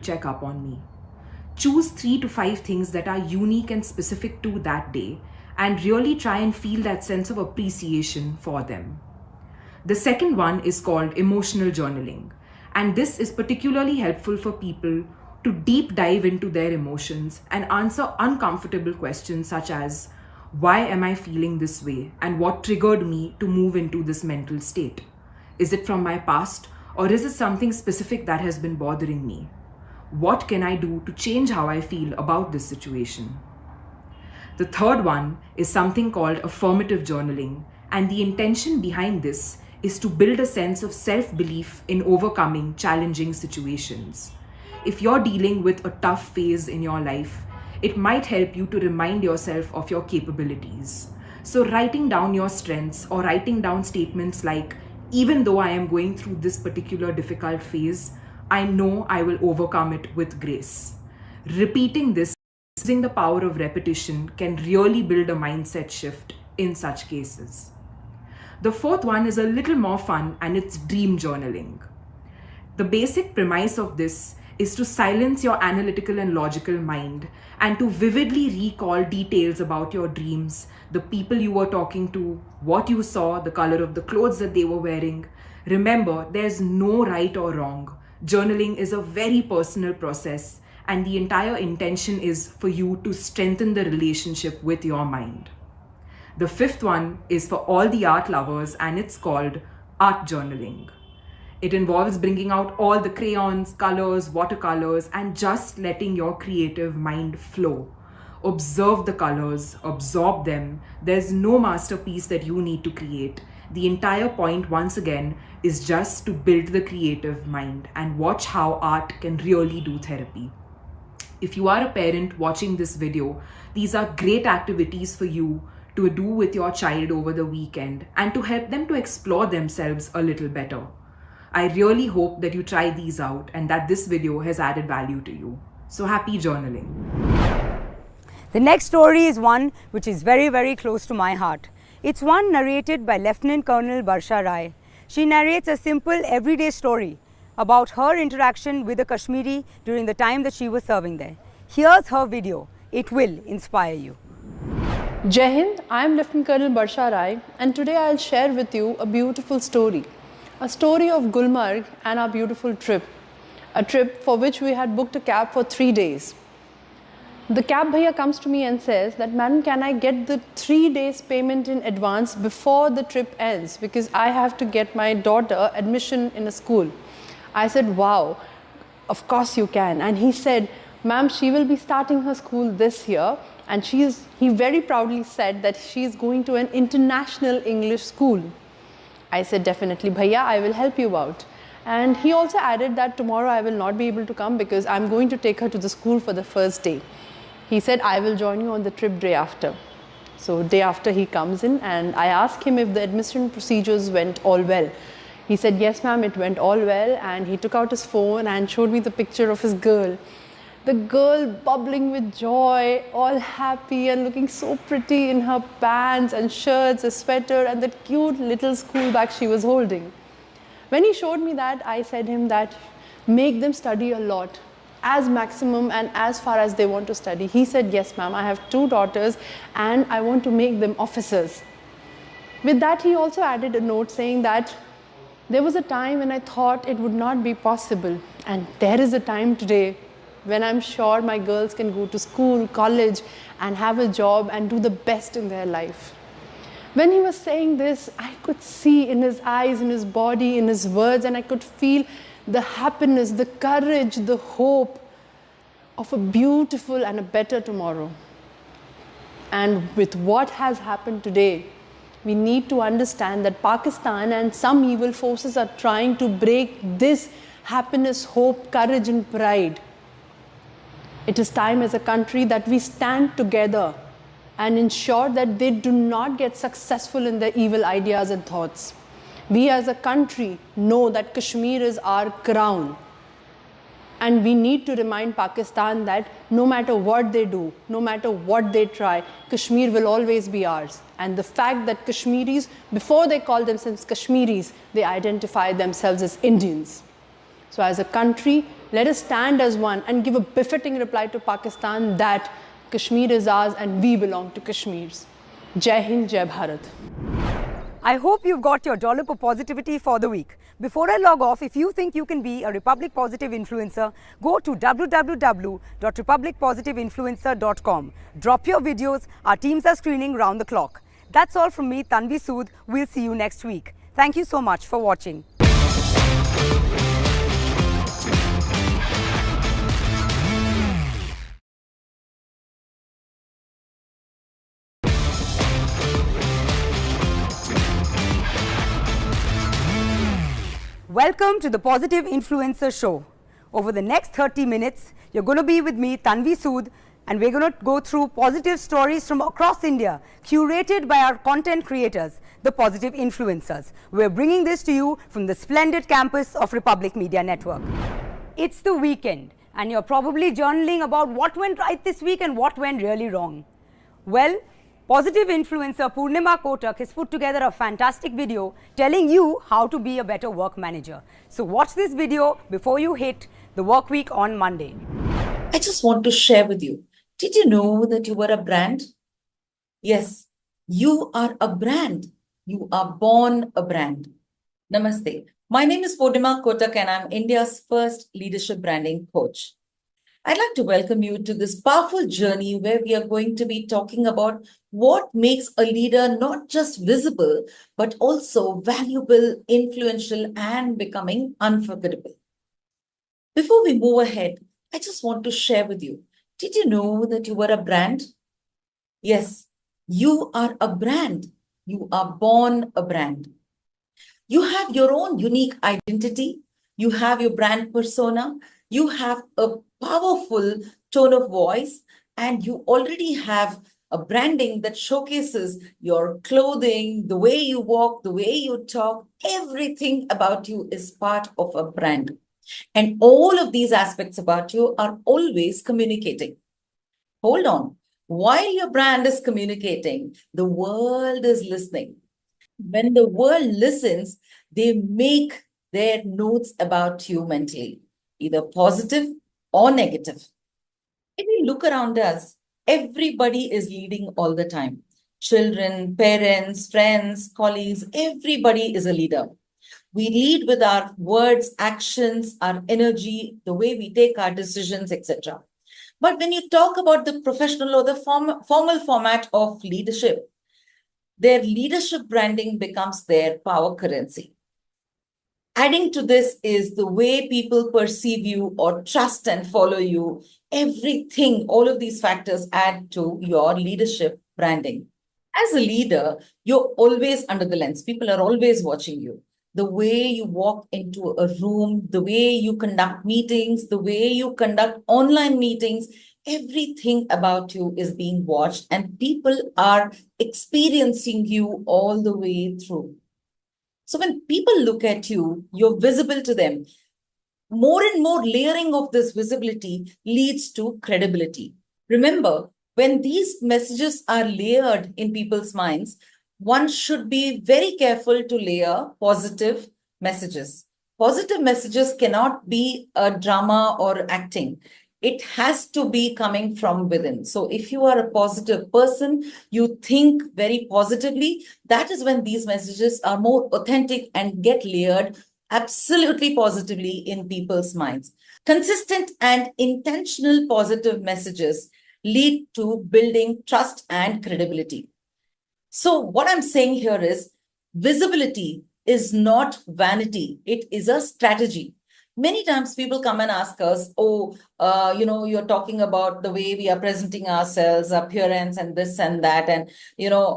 check up on me. Choose 3 to 5 things that are unique and specific to that day and really try and feel that sense of appreciation for them. The second one is called emotional journaling, and this is particularly helpful for people to deep dive into their emotions and answer uncomfortable questions such as, why am I feeling this way and what triggered me to move into this mental state? Is it from my past or is it something specific that has been bothering me? What can I do to change how I feel about this situation? The third one is something called affirmative journaling, and the intention behind this is to build a sense of self-belief in overcoming challenging situations. If you're dealing with a tough phase in your life, it might help you to remind yourself of your capabilities. So writing down your strengths or writing down statements like, even though I am going through this particular difficult phase, I know I will overcome it with grace. Repeating this, using the power of repetition, can really build a mindset shift in such cases. The fourth one is a little more fun, and it's dream journaling. The basic premise of this is to silence your analytical and logical mind and to vividly recall details about your dreams, the people you were talking to, what you saw, the color of the clothes that they were wearing. Remember, there's no right or wrong. Journaling is a very personal process, and the entire intention is for you to strengthen the relationship with your mind. The fifth one is for all the art lovers, and it's called art journaling. It involves bringing out all the crayons, colors, watercolors, and just letting your creative mind flow. Observe the colors, absorb them. There's no masterpiece that you need to create. The entire point, once again, is just to build the creative mind and watch how art can really do therapy. If you are a parent watching this video, these are great activities for you to do with your child over the weekend and to help them to explore themselves a little better. I really hope that you try these out and that this video has added value to you. So happy journaling. The next story is one which is very, very close to my heart. It's one narrated by Lieutenant Colonel Barsha Rai. She narrates a simple everyday story about her interaction with a Kashmiri during the time that she was serving there. Here's her video. It will inspire you. Jai Hind, I am Lieutenant Colonel Barsha Rai, and today I'll share with you a beautiful story. A story of Gulmarg and our beautiful trip. A trip for which we had booked a cab for 3 days. The cab bhaiya comes to me and says that, madam, can I get the 3 days payment in advance before the trip ends, because I have to get my daughter admission in a school. I said, wow, of course you can. And he said, ma'am, she will be starting her school this year, and he very proudly said that she is going to an international English school. I said, definitely bhaiya, I will help you out. And he also added that tomorrow I will not be able to come because I'm going to take her to the school for the first day. He said, I will join you on the trip day after. So day after he comes in, and I asked him if the admission procedures went all well. He said, yes ma'am, it went all well, and he took out his phone and showed me the picture of his girl. The girl bubbling with joy, all happy and looking so pretty in her pants and shirts, a sweater, and that cute little school bag she was holding. When he showed me that, I said him that make them study a lot, as maximum and as far as they want to study. He said, yes ma'am, I have 2 daughters and I want to make them officers. With that, he also added a note saying that there was a time when I thought it would not be possible, and there is a time today when I'm sure my girls can go to school, college, and have a job and do the best in their life. When he was saying this, I could see in his eyes, in his body, in his words, and I could feel the happiness, the courage, the hope of a beautiful and a better tomorrow. And with what has happened today, we need to understand that Pakistan and some evil forces are trying to break this happiness, hope, courage, and pride. It is time as a country that we stand together and ensure that they do not get successful in their evil ideas and thoughts. We as a country know that Kashmir is our crown. And we need to remind Pakistan that no matter what they do, no matter what they try, Kashmir will always be ours. And the fact that Kashmiris, before they call themselves Kashmiris, they identify themselves as Indians. So as a country, Let us stand as one and give a befitting reply to Pakistan that Kashmir is ours and we belong to Kashmirs. Jai Hind, Jai Bharat. I hope you've got your dollop of positivity for the week. Before I log off, if you think you can be a Republic Positive influencer, go to www.republicpositiveinfluencer.com. Drop your videos. Our teams are screening round the clock. That's all from me, Tanvi Sood. We'll see you next week. Thank you so much for watching. Welcome to the Positive Influencer Show. Over the next 30 minutes, you're going to be with me, Tanvi Sood, and we're going to go through positive stories from across India, curated by our content creators, the Positive Influencers. We're bringing this to you from the splendid campus of Republic Media Network. It's the weekend, and you're probably journaling about what went right this week and what went really wrong. Well, Positive influencer Purnima Kotak has put together a fantastic video telling you how to be a better work manager. So watch this video before you hit the work week on Monday. I just want to share with you. Did you know that you were a brand? Yes, you are a brand. You are born a brand. Namaste. My name is Purnima Kotak and I'm India's first leadership branding coach. I'd like to welcome you to this powerful journey where we are going to be talking about what makes a leader not just visible, but also valuable, influential, and becoming unforgettable. Before we move ahead, I just want to share with you. Did you know that you were a brand? Yes, you are a brand. You are born a brand. You have your own unique identity. You have your brand persona. You have a powerful tone of voice, and you already have a branding that showcases your clothing, the way you walk, the way you talk. Everything about you is part of a brand. And all of these aspects about you are always communicating. Hold on. While your brand is communicating, the world is listening. When the world listens, they make their notes about you mentally, either positive or negative. If we look around us, everybody is leading all the time. Children, parents, friends, colleagues, everybody is a leader. We lead with our words, actions, our energy, the way we take our decisions, etc. But when you talk about the professional or the formal format of leadership, their leadership branding becomes their power currency. Adding to this is the way people perceive you or trust and follow you. Everything, all of these factors add to your leadership branding. As a leader, you're always under the lens. People are always watching you. The way you walk into a room, the way you conduct meetings, the way you conduct online meetings, everything about you is being watched and people are experiencing you all the way through. So when people look at you, you're visible to them. More and more layering of this visibility leads to credibility. Remember, when these messages are layered in people's minds, one should be very careful to layer positive messages. Positive messages cannot be a drama or acting. It has to be coming from within. So if you are a positive person, you think very positively, that is when these messages are more authentic and get layered absolutely positively in people's minds. Consistent and intentional positive messages lead to building trust and credibility. So what I'm saying here is visibility is not vanity. It is a strategy. Many times people come and ask us, you're talking about the way we are presenting ourselves, appearance and this and that. And,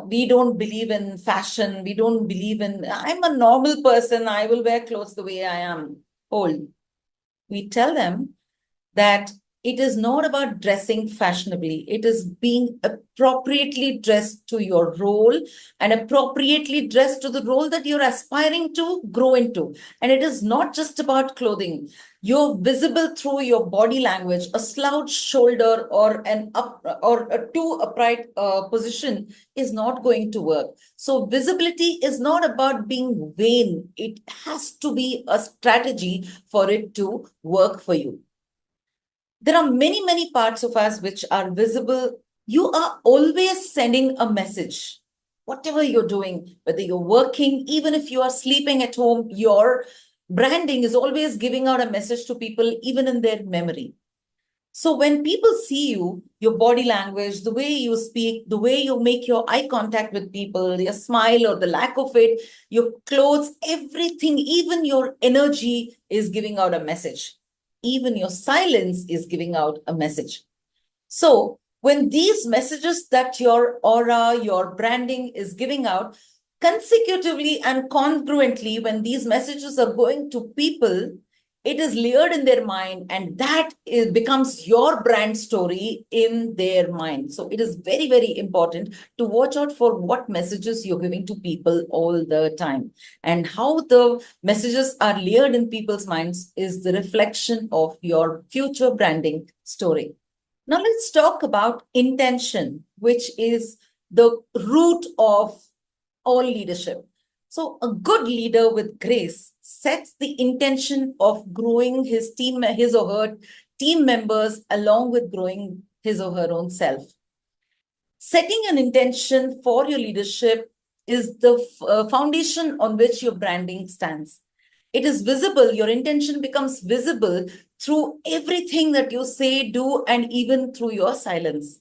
we don't believe in fashion. We don't believe in, I'm a normal person. I will wear clothes the way I am. Hold. We tell them that It is not about dressing fashionably. It is being appropriately dressed to your role and appropriately dressed to the role that you're aspiring to grow into. And it is not just about clothing. You're visible through your body language. A slouched shoulder or an up or a too upright position is not going to work. So visibility is not about being vain. It has to be a strategy for it to work for you. There are many parts of us which are visible. You are always sending a message. Whatever you're doing, whether you're working, even if you are sleeping at home, your branding is always giving out a message to people, even in their memory. So when people see you, your body language, the way you speak, the way you make your eye contact with people, your smile or the lack of it, your clothes, everything, even your energy is giving out a message. Even your silence is giving out a message. So when these messages that your aura, your branding is giving out consecutively and congruently, when these messages are going to people, it is layered in their mind, and that becomes your brand story in their mind. So it is very important to watch out for what messages you're giving to people all the time. And how the messages are layered in people's minds is the reflection of your future branding story. Now let's talk about intention, which is the root of all leadership. So a good leader with grace sets the intention of growing his or her team members along with growing his or her own self. Setting an intention for your leadership is the foundation on which your branding stands. It is visible, your intention becomes visible through everything that you say, do, and even through your silence.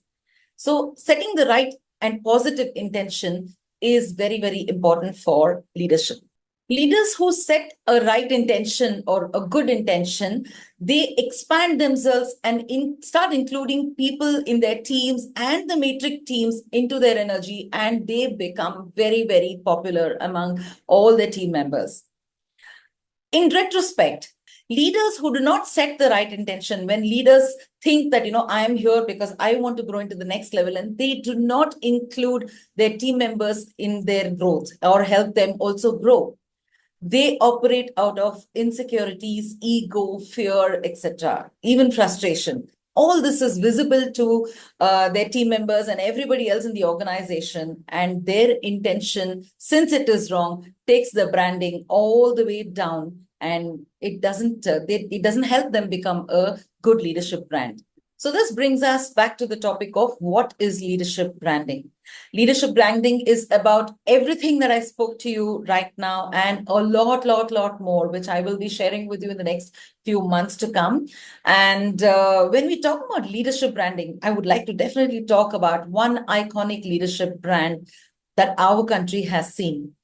So setting the right and positive intention is very important for leadership. Leaders who set a right intention or a good intention, they expand themselves and start including people in their teams and the matrix teams into their energy, and they become very popular among all their team members. In retrospect, leaders who do not set the right intention, when leaders think that, I am here because I want to grow into the next level, and they do not include their team members in their growth or help them also grow, they operate out of insecurities, ego, fear, etc., even frustration. All this is visible to their team members and everybody else in the organization, and their intention, since it is wrong, takes the branding all the way down, and it doesn't help them become a good leadership brand. So this brings us back to the topic of what is leadership branding. Leadership branding is about everything that I spoke to you right now and a lot more, which I will be sharing with you in the next few months to come. And when we talk about leadership branding, I would like to definitely talk about one iconic leadership brand that our country has seen.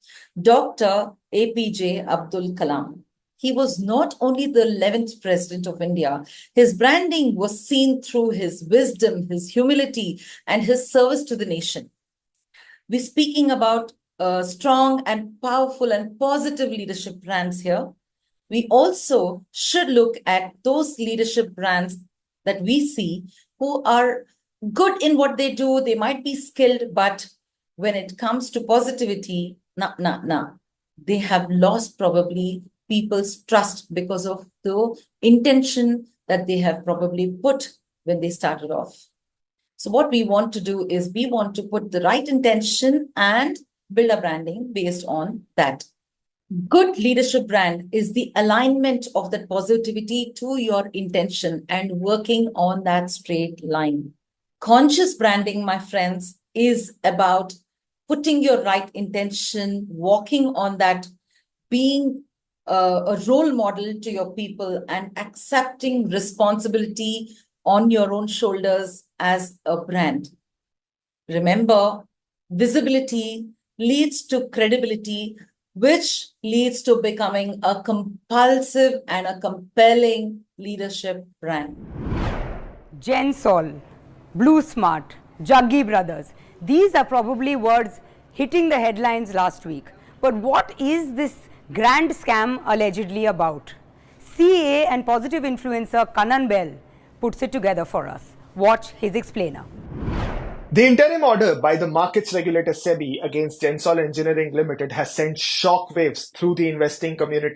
Dr. APJ Abdul Kalam. He was not only the 11th president of India, his branding was seen through his wisdom, his humility, and his service to the nation. We're speaking about strong and powerful and positive leadership brands here. We also should look at those leadership brands that we see who are good in what they do. They might be skilled, but when it comes to positivity, they have lost probably people's trust because of the intention that they have probably put when they started off. So what we want to do is we want to put the right intention and build a branding based on that. Good leadership brand is the alignment of that positivity to your intention and working on that straight line. Conscious branding, my friends, is about putting your right intention, walking on that, being a role model to your people, and accepting responsibility on your own shoulders as a brand. Remember, visibility leads to credibility, which leads to becoming a compulsive and a compelling leadership brand. Gen Sol, Blue Smart, Jaggi Brothers. These are probably words hitting the headlines last week. But what is this grand scam allegedly about? CA and positive influencer Kanan Bell puts it together for us. Watch his explainer. The interim order by the markets regulator SEBI against Gensol Engineering Limited has sent shockwaves through the investing community